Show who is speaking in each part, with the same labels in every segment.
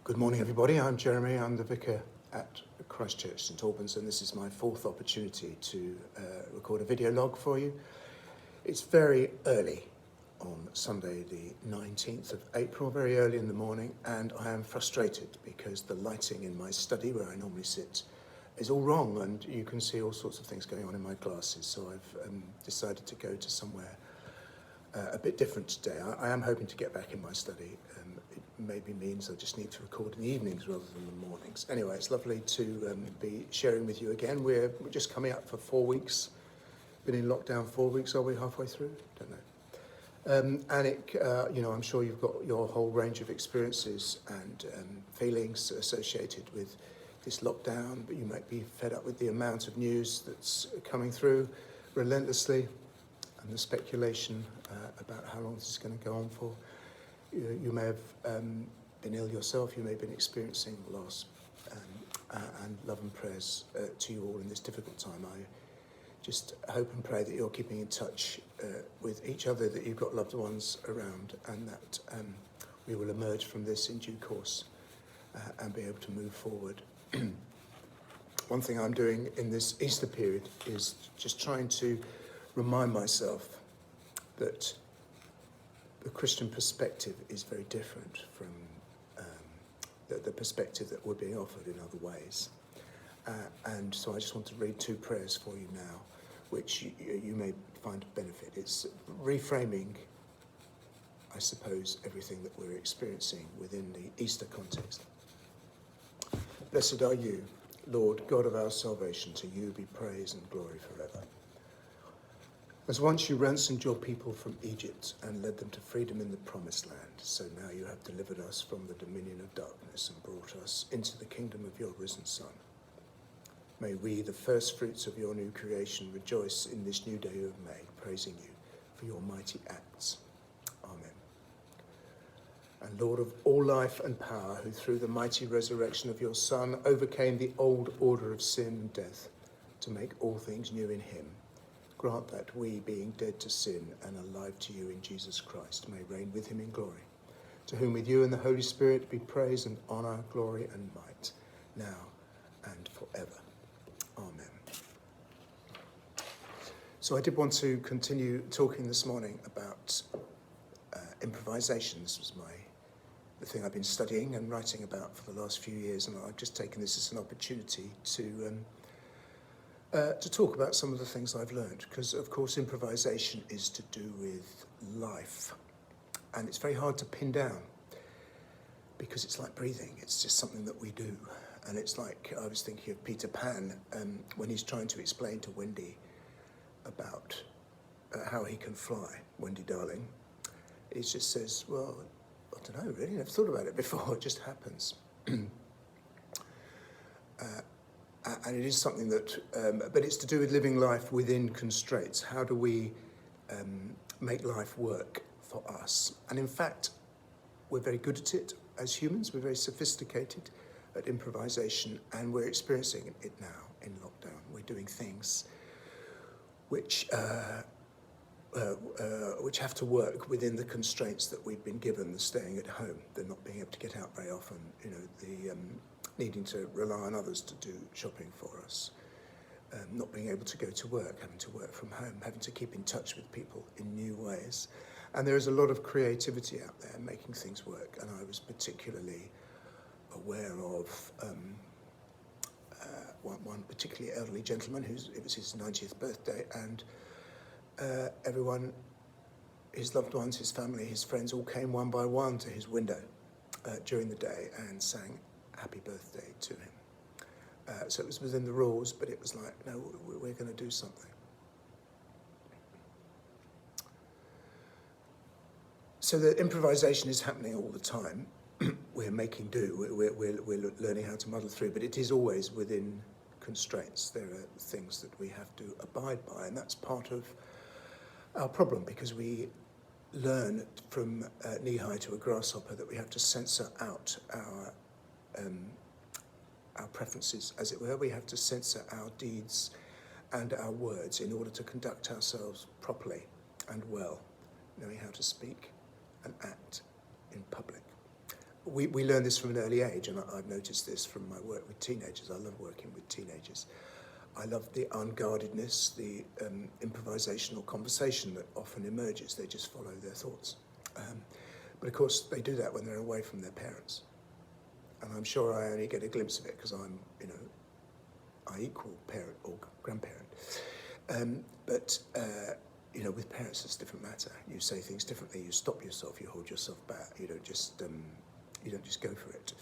Speaker 1: Good morning, everybody. I'm Jeremy. I'm the vicar at Christ Church St Albans, and this is my fourth opportunity to record a video log for you. It's very early on Sunday, the 19th of April, very early in the morning, and I am frustrated because the lighting in my study, where I normally sit, is all wrong, and you can see all sorts of things going on in my glasses. So I've decided to go to somewhere a bit different today. I am hoping to get back in my study. It maybe means I just need to record in the evenings rather than the mornings. Anyway, it's lovely to be sharing with you again. We're just coming up for 4 weeks. Been in lockdown 4 weeks. Are we halfway through? Don't know. I'm sure you've got your whole range of experiences and feelings associated with this lockdown, but you might be fed up with the amount of news that's coming through relentlessly and the speculation about how long this is going to go on for. You may have been ill yourself, you may have been experiencing loss, and love and prayers to you all in this difficult time. I just hope and pray that you're keeping in touch with each other, that you've got loved ones around, and that we will emerge from this in due course and be able to move forward. One thing I'm doing in this Easter period is just trying to remind myself that the Christian perspective is very different from the perspective that we're being offered in other ways. And so I just want to read two prayers for you now, which you may find of benefit. It's reframing, I suppose, everything that we're experiencing within the Easter context. Blessed are you, Lord, God of our salvation. To you be praise and glory forever. As once you ransomed your people from Egypt and led them to freedom in the promised land, so now you have delivered us from the dominion of darkness and brought us into the kingdom of your risen Son. May we, the first fruits of your new creation, rejoice in this new day you have made, praising you for your mighty acts. Amen. And Lord of all life and power, who through the mighty resurrection of your Son overcame the old order of sin and death to make all things new in him, grant that we, being dead to sin and alive to you in Jesus Christ, may reign with him in glory, to whom with you and the Holy Spirit be praise and honour, glory and might, now and forever. Amen. So I did want to continue talking this morning about improvisation. This was the thing I've been studying and writing about for the last few years, and I've just taken this as an opportunity to talk about some of the things I've learned, because of course improvisation is to do with life, and it's very hard to pin down because it's like breathing. It's just something that we do, and it's like, I was thinking of Peter Pan when he's trying to explain to Wendy about how he can fly. Wendy darling, he just says, well, I don't know, really, I've thought about it before. It just happens. And it is something that, but it's to do with living life within constraints. How do we make life work for us? And in fact, we're very good at it as humans. We're very sophisticated at improvisation, and we're experiencing it now in lockdown. We're doing things which have to work within the constraints that we've been given, the staying at home, the not being able to get out very often, the needing to rely on others to do shopping for us, not being able to go to work, having to work from home, having to keep in touch with people in new ways. And there is a lot of creativity out there making things work, and I was particularly aware of one particularly elderly gentleman it was his 90th birthday, and everyone, his loved ones, his family, his friends, all came one by one to his window during the day and sang happy birthday to him. So it was within the rules, but it was like, no, we're going to do something. So the improvisation is happening all the time. We're making do, we're learning how to muddle through, but it is always within constraints. There are things that we have to abide by, and that's part of our problem, because we learn from knee-high to a grasshopper that we have to censor out our preferences, as it were. We have to censor our deeds and our words in order to conduct ourselves properly and well, knowing how to speak and act in public. we learn this from an early age, and I've noticed this from my work with teenagers. I love working with teenagers. I love the unguardedness, the improvisational conversation that often emerges. They just follow their thoughts. But of course, they do that when they're away from their parents. And I'm sure I only get a glimpse of it because I'm, I equal parent or grandparent. But with parents, it's a different matter. You say things differently. You stop yourself. You hold yourself back. You don't just go for it.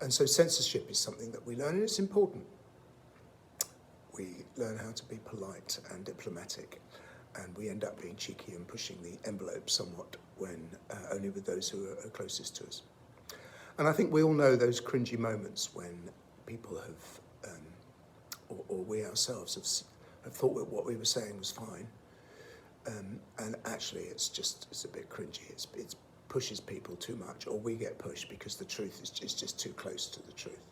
Speaker 1: And so censorship is something that we learn, and it's important. We learn how to be polite and diplomatic, and we end up being cheeky and pushing the envelope somewhat when only with those who are closest to us. And I think we all know those cringy moments when people have, or we ourselves have thought that what we were saying was fine, and actually it's a bit cringy. It pushes people too much, or we get pushed because the truth is just too close to the truth.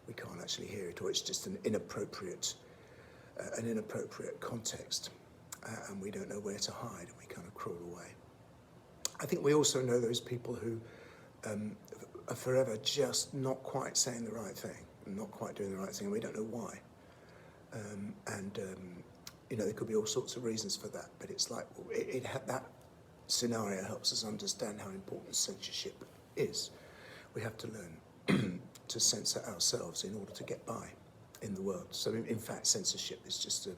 Speaker 1: We can't actually hear it, or it's just an inappropriate context, and we don't know where to hide, and we kind of crawl away. I think we also know those people who are forever just not quite saying the right thing, not quite doing the right thing, and we don't know why. There could be all sorts of reasons for that, but it's like that scenario helps us understand how important censorship is. We have to learn to censor ourselves in order to get by in the world. So in fact, censorship is just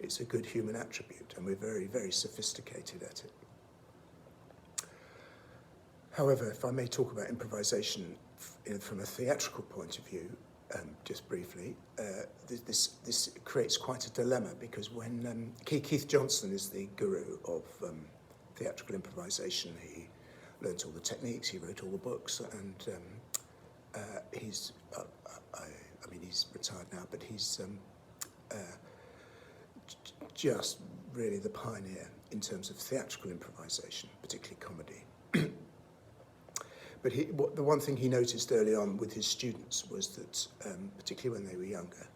Speaker 1: it's a good human attribute, and we're very, very sophisticated at it. However, if I may talk about improvisation from a theatrical point of view, just briefly, this creates quite a dilemma, because when Keith Johnson is the guru of theatrical improvisation. He learnt all the techniques, he wrote all the books, and he's retired now, but he's just really the pioneer in terms of theatrical improvisation, particularly comedy. But the one thing he noticed early on with his students was that, particularly when they were younger,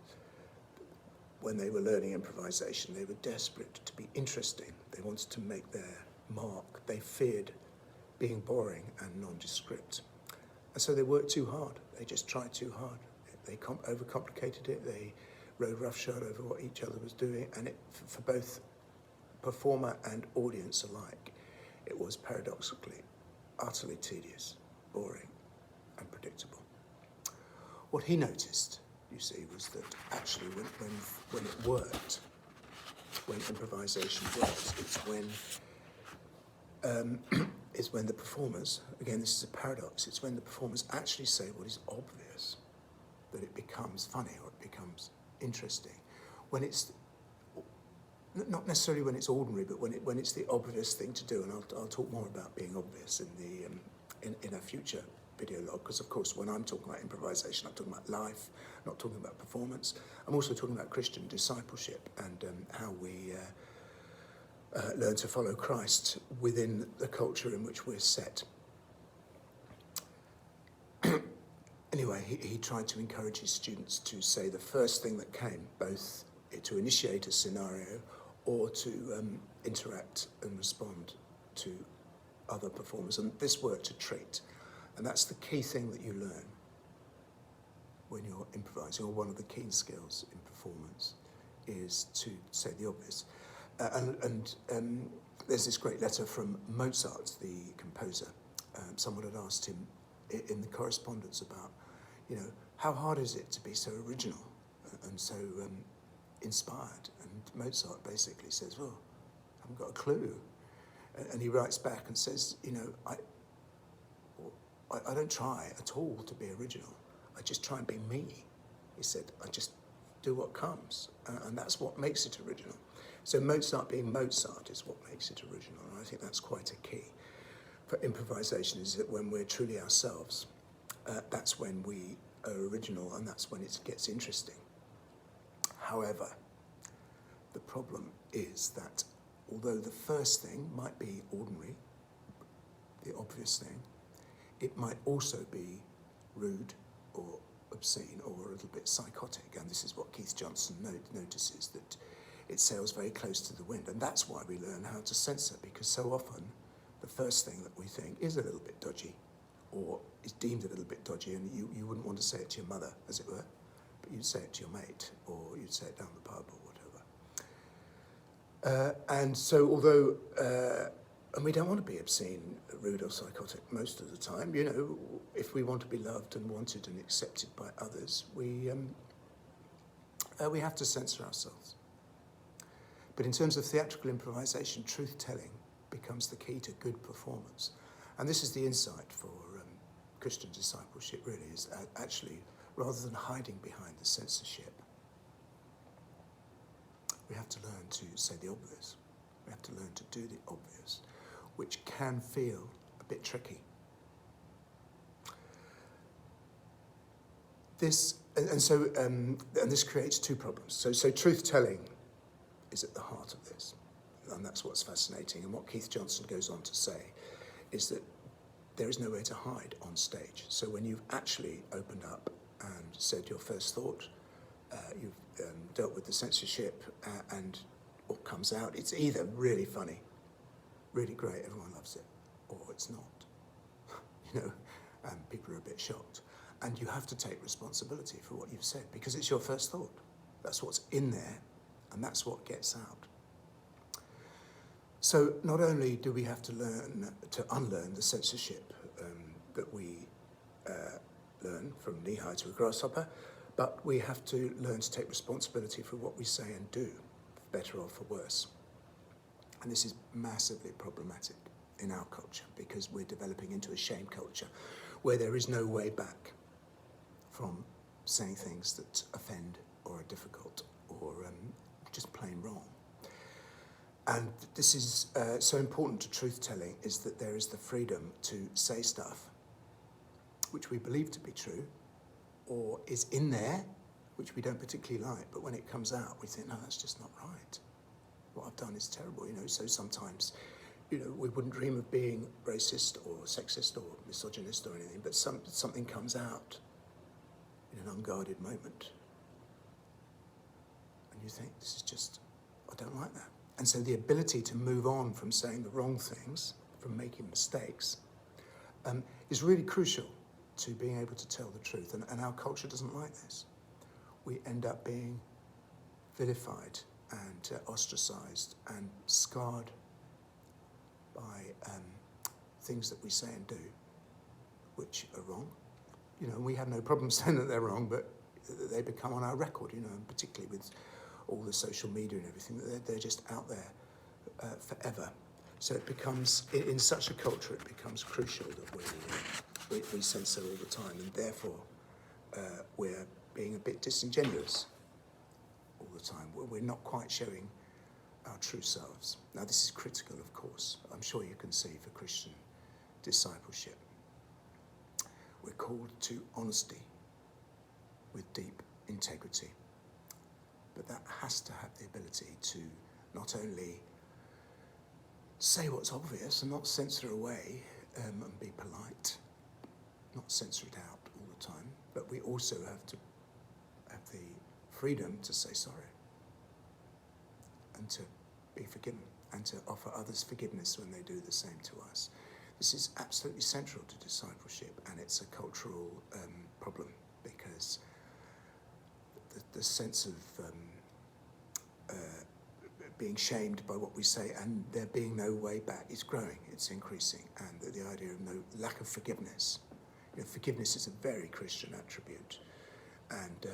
Speaker 1: when they were learning improvisation, they were desperate to be interesting. They wanted to make their mark. They feared being boring and nondescript. And so they worked too hard. They just tried too hard. They overcomplicated it. They rode roughshod over what each other was doing. And for both performer and audience alike, it was paradoxically utterly tedious, boring, and predictable. What he noticed, you see, was that actually when it worked, when improvisation works, it's when the performers, again this is a paradox, it's when the performers actually say what is obvious, that it becomes funny or it becomes interesting. When it's, not necessarily when it's ordinary, but when it's the obvious thing to do, and I'll talk more about being obvious in a future video log, because of course when I'm talking about improvisation, I'm talking about life, I'm not talking about performance. I'm also talking about Christian discipleship and how we learn to follow Christ within the culture in which we're set. Anyway, he tried to encourage his students to say the first thing that came, both to initiate a scenario or to interact and respond to other performers. And this worked a treat. And that's the key thing that you learn when you're improvising, or one of the key skills in performance is to say the obvious. And there's this great letter from Mozart, the composer. Someone had asked him in the correspondence about, how hard is it to be so original and so inspired? And Mozart basically says, well, I haven't got a clue. And he writes back and says, I don't try at all to be original. I just try and be me. He said, I just do what comes. And that's what makes it original. So Mozart being Mozart is what makes it original. And I think that's quite a key for improvisation, is that when we're truly ourselves, that's when we are original, and that's when it gets interesting. However, the problem is that although the first thing might be ordinary, the obvious thing, it might also be rude or obscene or a little bit psychotic. And this is what Keith Johnson notices, that it sails very close to the wind. And that's why we learn how to censor, because so often the first thing that we think is a little bit dodgy, or is deemed a little bit dodgy, and you wouldn't want to say it to your mother, as it were, but you'd say it to your mate, or you'd say it down the pub, or whatever. And so, although, and we don't want to be obscene, rude, or psychotic most of the time, you know, if we want to be loved and wanted and accepted by others, we have to censor ourselves. But in terms of theatrical improvisation, truth-telling becomes the key to good performance. And this is the insight for Christian discipleship, really, is actually, rather than hiding behind the censorship, we have to learn to say the obvious. We have to learn to do the obvious, which can feel a bit tricky. This creates two problems. So truth-telling is at the heart of this, and that's what's fascinating. And what Keith Johnson goes on to say is that there is nowhere to hide on stage. So when you've actually opened up and said your first thought, you've dealt with the censorship, and what comes out, it's either really funny, really great, everyone loves it, or it's not. You know, people are a bit shocked. And you have to take responsibility for what you've said, because it's your first thought. That's what's in there, and that's what gets out. So not only do we have to learn to unlearn the censorship that we learn from knee-high to a grasshopper, but we have to learn to take responsibility for what we say and do, for better or for worse. And this is massively problematic in our culture, because we're developing into a shame culture where there is no way back from saying things that offend or are difficult or just plain wrong. And this is so important to truth-telling, is that there is the freedom to say stuff which we believe to be true, or is in there, which we don't particularly like, but when it comes out, we think, no, that's just not right. What I've done is terrible, you know. So sometimes, you know, we wouldn't dream of being racist or sexist or misogynist or anything, but something comes out in an unguarded moment. And you think, this is just, I don't like that. And so the ability to move on from saying the wrong things, from making mistakes, is really crucial to being able to tell the truth. And our culture doesn't like this. We end up being vilified and ostracized and scarred by things that we say and do, which are wrong. You know, we have no problem saying that they're wrong, but they become on our record, you know, and particularly with all the social media and everything, they're just out there forever. So it becomes, in such a culture, it becomes crucial that we censor all the time, and therefore we're being a bit disingenuous all the time. We're not quite showing our true selves. Now, this is critical, of course. I'm sure you can see for Christian discipleship. We're called to honesty with deep integrity. But that has to have the ability to not only say what's obvious and not censor away and be polite, not censor it out all the time, but we also have to have the freedom to say sorry and to be forgiven and to offer others forgiveness when they do the same to us. This is absolutely central to discipleship, and it's a cultural problem, because the sense of being shamed by what we say and there being no way back is growing, it's increasing, and the idea of no lack of forgiveness. You know, forgiveness is a very Christian attribute, and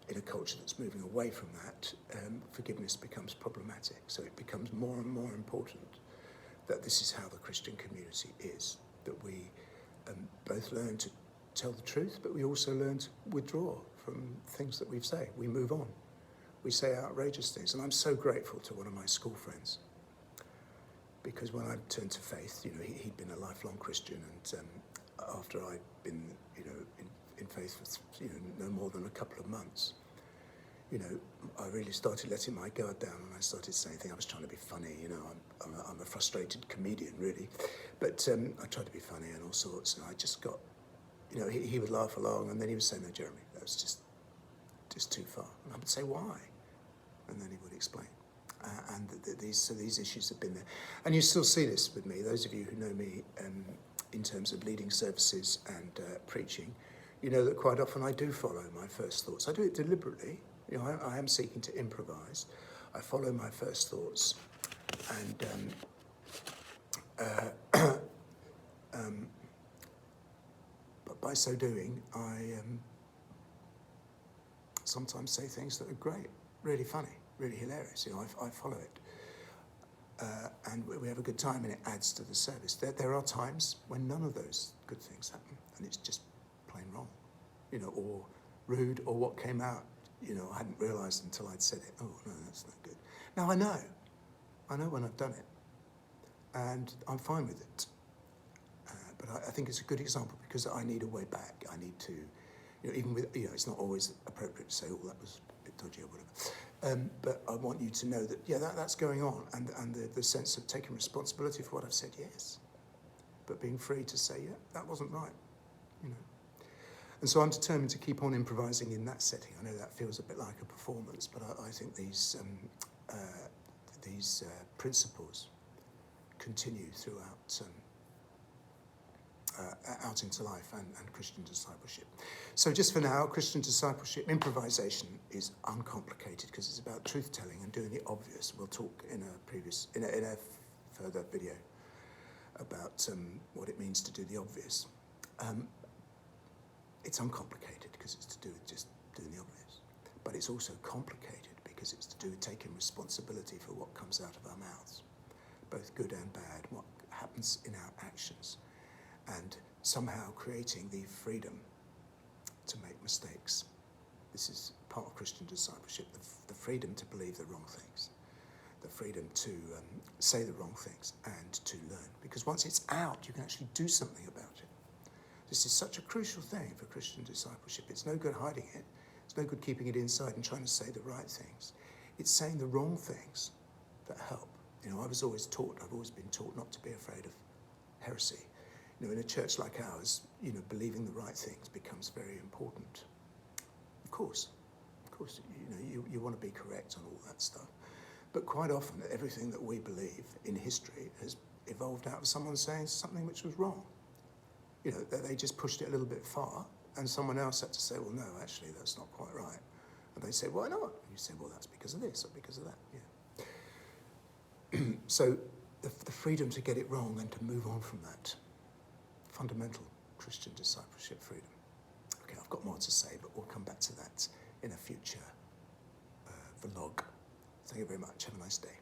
Speaker 1: in a culture that's moving away from that, forgiveness becomes problematic. So it becomes more and more important that this is how the Christian community is, that we both learn to tell the truth, but we also learn to withdraw from things that we say. We move on. We say outrageous things. And I'm so grateful to one of my school friends, because when I turned to faith, you know, he'd been a lifelong Christian, and after I'd been, you know, in faith for, you know, no more than a couple of months, you know, I really started letting my guard down, and I started saying things. I was trying to be funny, you know, I'm a frustrated comedian, really. But I tried to be funny and all sorts, and I just got, you know, he would laugh along, and then he would say, no, Jeremy, that was just too far. And I would say, why? And then he would explain. and these issues have been there. And you still see this with me. Those of you who know me in terms of leading services and preaching, you know that quite often I do follow my first thoughts. I do it deliberately. You know, I am seeking to improvise. I follow my first thoughts, and but by so doing, I sometimes say things that are great, really funny, really hilarious. You know, I follow it, and we have a good time, and it adds to the service. There are times when none of those good things happen, and it's just plain wrong, you know, or rude, or what came out, you know, I hadn't realised until I'd said it. Oh no, that's not good. Now I know when I've done it, and I'm fine with it. But I think it's a good example because I need a way back. I need to, you know, even with, you know, it's not always appropriate to say, oh, that was a bit dodgy or whatever. But I want you to know that, yeah, that's going on, and the sense of taking responsibility for what I've said, yes. But being free to say, yeah, that wasn't right, you know. And so I'm determined to keep on improvising in that setting. I know that feels a bit like a performance, but I think these principles continue throughout out into life and Christian discipleship. So just for now, Christian discipleship, improvisation is uncomplicated because it's about truth-telling and doing the obvious. We'll talk in a further video about what it means to do the obvious. It's uncomplicated because it's to do with just doing the obvious. But it's also complicated because it's to do with taking responsibility for what comes out of our mouths, both good and bad, what happens in our actions, and somehow creating the freedom to make mistakes. This is part of Christian discipleship, the freedom to believe the wrong things, the freedom to say the wrong things and to learn. Because once it's out, you can actually do something about it. This is such a crucial thing for Christian discipleship. It's no good hiding it. It's no good keeping it inside and trying to say the right things. It's saying the wrong things that help. You know, I've always been taught not to be afraid of heresy. You know, in a church like ours, you know, believing the right things becomes very important. Of course, you know, you want to be correct on all that stuff. But quite often, everything that we believe in history has evolved out of someone saying something which was wrong. You know, they just pushed it a little bit far, and someone else had to say, well, no, actually, that's not quite right. And they said, why not? And you say, well, that's because of this or because of that. Yeah. So the freedom to get it wrong and to move on from that, fundamental Christian discipleship freedom. Okay, I've got more to say, but we'll come back to that in a future vlog. Thank you very much. Have a nice day.